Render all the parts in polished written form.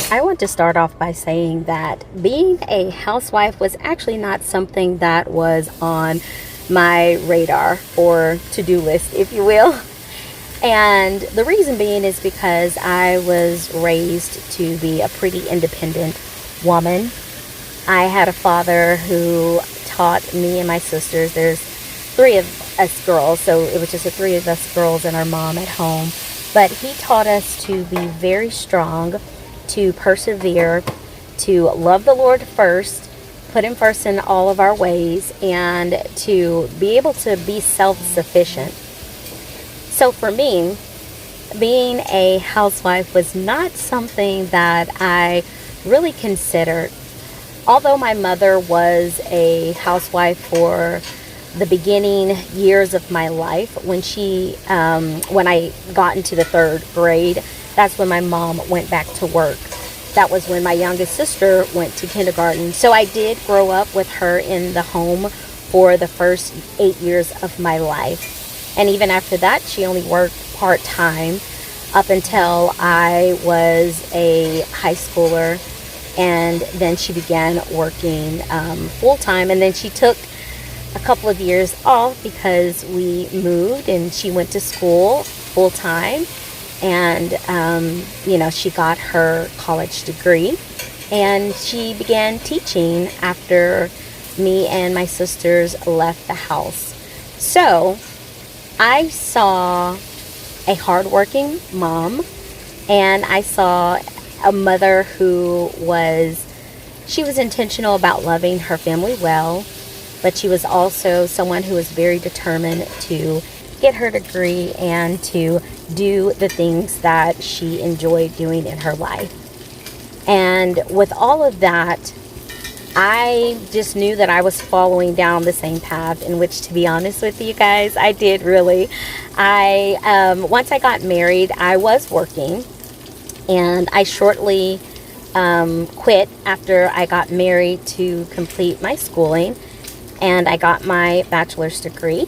I want to start off by saying that being a housewife was actually not something that was on my radar or to-do list, if you will. And the reason being is because I was raised to be a pretty independent woman. I had a father who taught me and my sisters, there's three of us girls, so it was just the three of us girls and our mom at home. But he taught us to be very strong, to persevere, to love the Lord first, put Him first in all of our ways, and to be able to be self-sufficient. So for me, being a housewife was not something that I really considered. Although my mother was a housewife for the beginning years of my life, when I got into the third grade, that's when my mom went back to work. That was when my youngest sister went to kindergarten. So I did grow up with her in the home for the first 8 years of my life. And even after that, she only worked part-time up until I was a high schooler. And then she began working full-time. And then she took a couple of years off because we moved and she went to school full-time. And, she got her college degree and she began teaching after me and my sisters left the house. So I saw a hardworking mom, and I saw a mother who was intentional about loving her family well, but she was also someone who was very determined to get her degree and to do the things that she enjoyed doing in her life. And with all of that, I just knew that I was following down the same path, in which, to be honest with you guys, I did really. Once I got married, I was working, and I shortly quit after I got married to complete my schooling, and I got my bachelor's degree.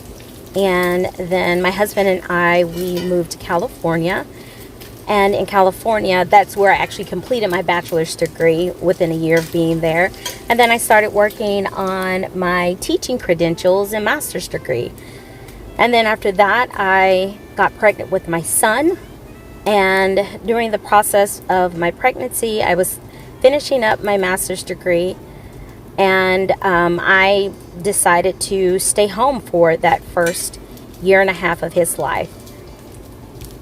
And then my husband and I, we moved to California. And in California, that's where I actually completed my bachelor's degree within a year of being there. And then I started working on my teaching credentials and master's degree. And then after that, I got pregnant with my son. And during the process of my pregnancy, I was finishing up my master's degree. And I decided to stay home for that first year and a half of his life.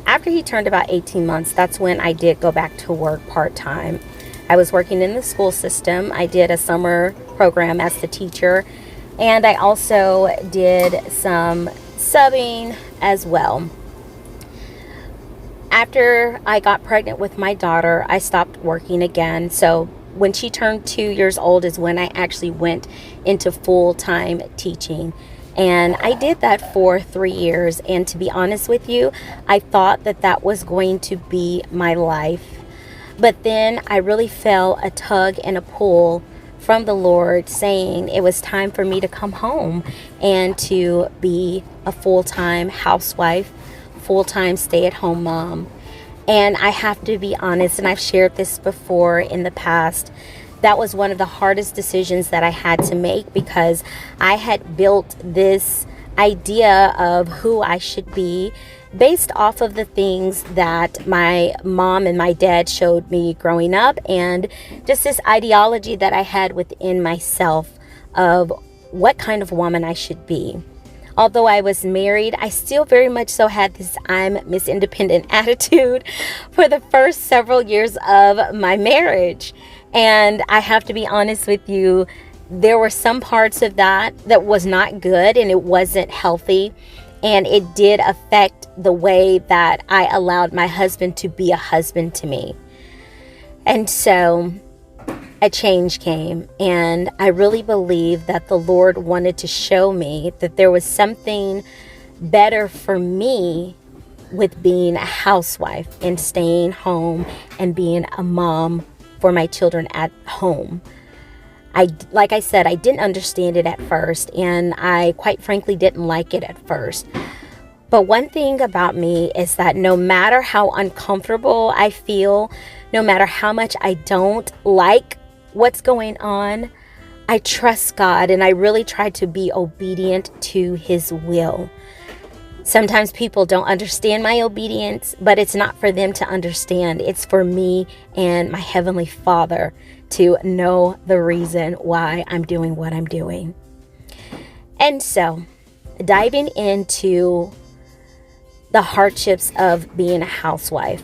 After he turned about 18 months, that's when I did go back to work part-time. I was working in the school system. I did a summer program as the teacher, and I also did some subbing as well. After I got pregnant with my daughter, I stopped working again. So when she turned 2 years old is when I actually went into full-time teaching. And I did that for 3 years. And to be honest with you, I thought that that was going to be my life. But then I really felt a tug and a pull from the Lord saying it was time for me to come home and to be a full-time housewife, full-time stay-at-home mom. And I have to be honest, and I've shared this before in the past, that was one of the hardest decisions that I had to make, because I had built this idea of who I should be based off of the things that my mom and my dad showed me growing up, and just this ideology that I had within myself of what kind of woman I should be. Although I was married, I still very much so had this I'm Miss Independent attitude for the first several years of my marriage. And I have to be honest with you, there were some parts of that was not good, and it wasn't healthy. And it did affect the way that I allowed my husband to be a husband to me. And so a change came, and I really believe that the Lord wanted to show me that there was something better for me with being a housewife and staying home and being a mom for my children at home. Like I said, I didn't understand it at first, and I quite frankly didn't like it at first. But one thing about me is that no matter how uncomfortable I feel, no matter how much I don't like what's going on, I trust God and I really try to be obedient to His will. Sometimes people don't understand my obedience, but it's not for them to understand. It's for me and my Heavenly Father to know the reason why I'm doing what I'm doing. And so, diving into the hardships of being a housewife.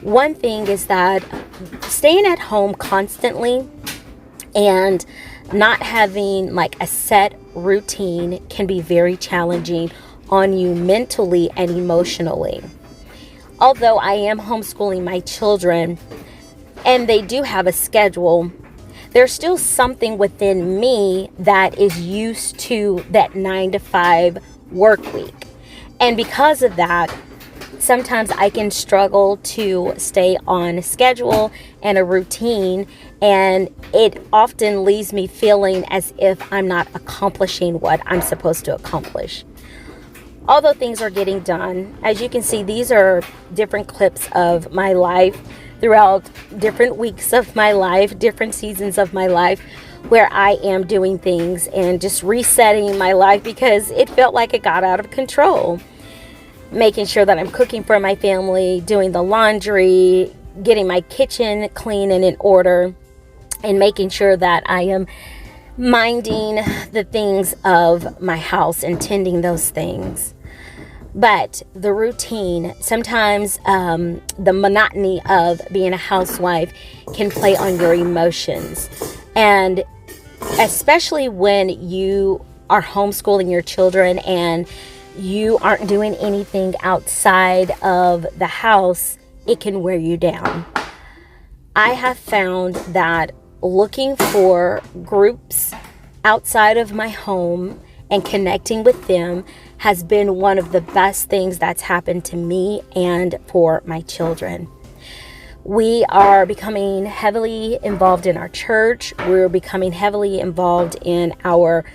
One thing is that staying at home constantly and not having like a set routine can be very challenging on you mentally and emotionally. Although I am homeschooling my children and they do have a schedule, there's still something within me that is used to that 9-to-5 work week. And because of that, sometimes I can struggle to stay on schedule and a routine, and it often leaves me feeling as if I'm not accomplishing what I'm supposed to accomplish. Although things are getting done, as you can see, these are different clips of my life throughout different weeks of my life, different seasons of my life, where I am doing things and just resetting my life because it felt like it got out of control. Making sure that I'm cooking for my family, doing the laundry, getting my kitchen clean and in order, and making sure that I am minding the things of my house and tending those things. But the routine, sometimes the monotony of being a housewife can play on your emotions. And especially when you are homeschooling your children and you aren't doing anything outside of the house, it can wear you down. I have found that looking for groups outside of my home and connecting with them has been one of the best things that's happened to me and for my children. We are becoming heavily involved in our church. We're becoming heavily involved in our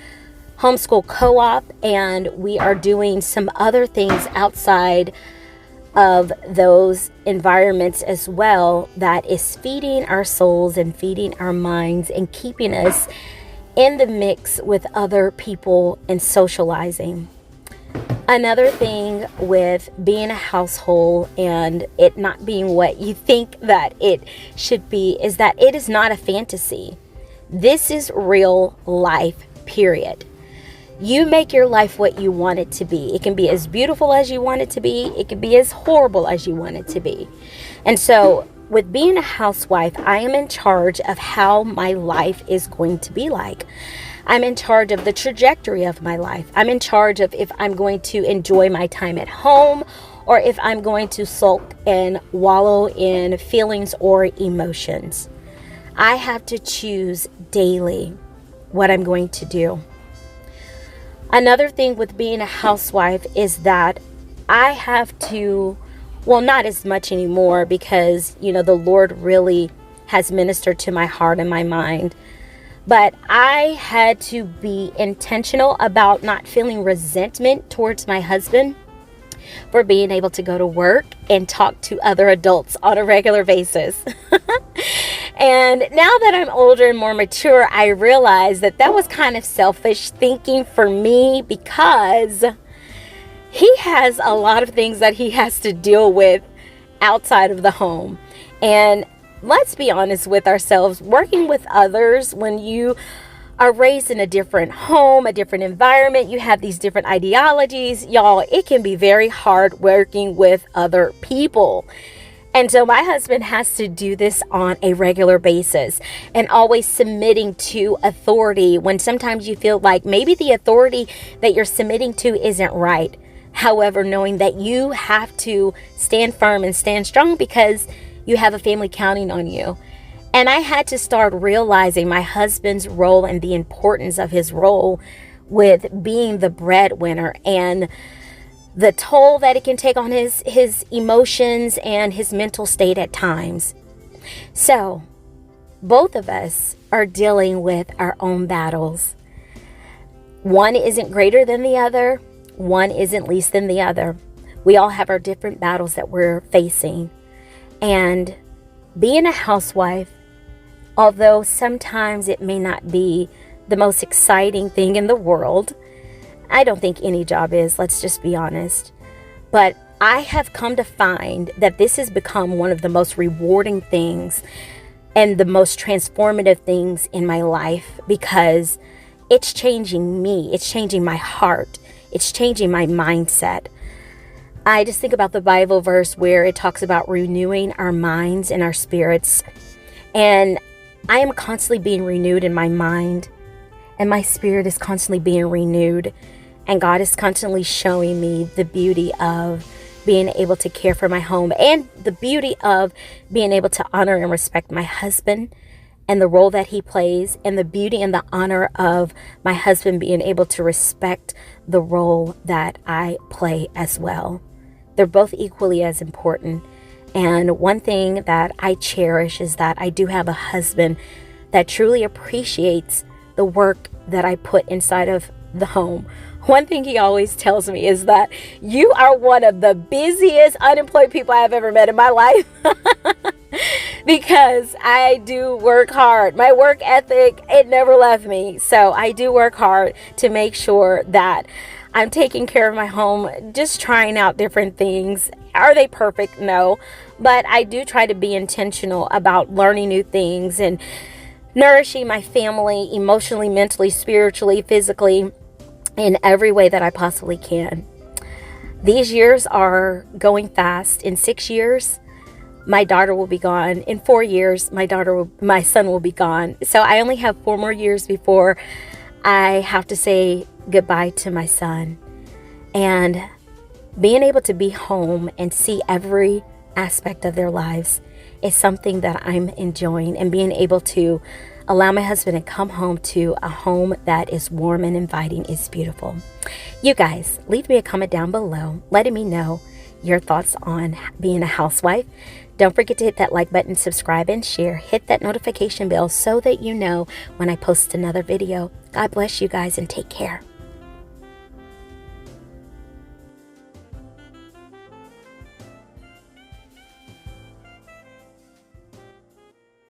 homeschool co-op, and we are doing some other things outside of those environments as well that is feeding our souls and feeding our minds and keeping us in the mix with other people and socializing. Another thing with being a household and it not being what you think that it should be is that it is not a fantasy. This is real life, period. You make your life what you want it to be. It can be as beautiful as you want it to be. It can be as horrible as you want it to be. And so with being a housewife, I am in charge of how my life is going to be like. I'm in charge of the trajectory of my life. I'm in charge of if I'm going to enjoy my time at home or if I'm going to sulk and wallow in feelings or emotions. I have to choose daily what I'm going to do. Another thing with being a housewife is that I have to, well, not as much anymore because, the Lord really has ministered to my heart and my mind. But I had to be intentional about not feeling resentment towards my husband for being able to go to work and talk to other adults on a regular basis. And now that I'm older and more mature, I realize that was kind of selfish thinking for me because he has a lot of things that he has to deal with outside of the home. And let's be honest with ourselves, working with others, when you are raised in a different home, a different environment, you have these different ideologies, y'all, it can be very hard working with other people. And so my husband has to do this on a regular basis and always submitting to authority when sometimes you feel like maybe the authority that you're submitting to isn't right. However, knowing that you have to stand firm and stand strong because you have a family counting on you. And I had to start realizing my husband's role and the importance of his role with being the breadwinner and the toll that it can take on his emotions and his mental state at times. So, both of us are dealing with our own battles. One isn't greater than the other. one isn't least than the other. We all have our different battles that we're facing. And being a housewife, although sometimes it may not be the most exciting thing in the world, I don't think any job is, let's just be honest. But I have come to find that this has become one of the most rewarding things and the most transformative things in my life, because it's changing me. It's changing my heart. It's changing my mindset. I just think about the Bible verse where it talks about renewing our minds and our spirits. And I am constantly being renewed in my mind, and my spirit is constantly being renewed. And God is constantly showing me the beauty of being able to care for my home, and the beauty of being able to honor and respect my husband and the role that he plays, and the beauty and the honor of my husband being able to respect the role that I play as well. They're both equally as important. And one thing that I cherish is that I do have a husband that truly appreciates the work that I put inside of the home. One thing he always tells me is that you are one of the busiest unemployed people I have ever met in my life. Because I do work hard. My work ethic, it never left me. So I do work hard to make sure that I'm taking care of my home, just trying out different things. Are they perfect? No. But I do try to be intentional about learning new things and nourishing my family emotionally, mentally, spiritually, physically, in every way that I possibly can. These years are going fast. In 6 years, my daughter will be gone. In 4 years, my son will be gone. So I only have 4 more years before I have to say goodbye to my son. And being able to be home and see every aspect of their lives is something that I'm enjoying, and being able to allow my husband to come home to a home that is warm and inviting is beautiful. You guys, leave me a comment down below letting me know your thoughts on being a housewife. Don't forget to hit that like button, subscribe, and share. Hit that notification bell so that you know when I post another video. God bless you guys, and take care.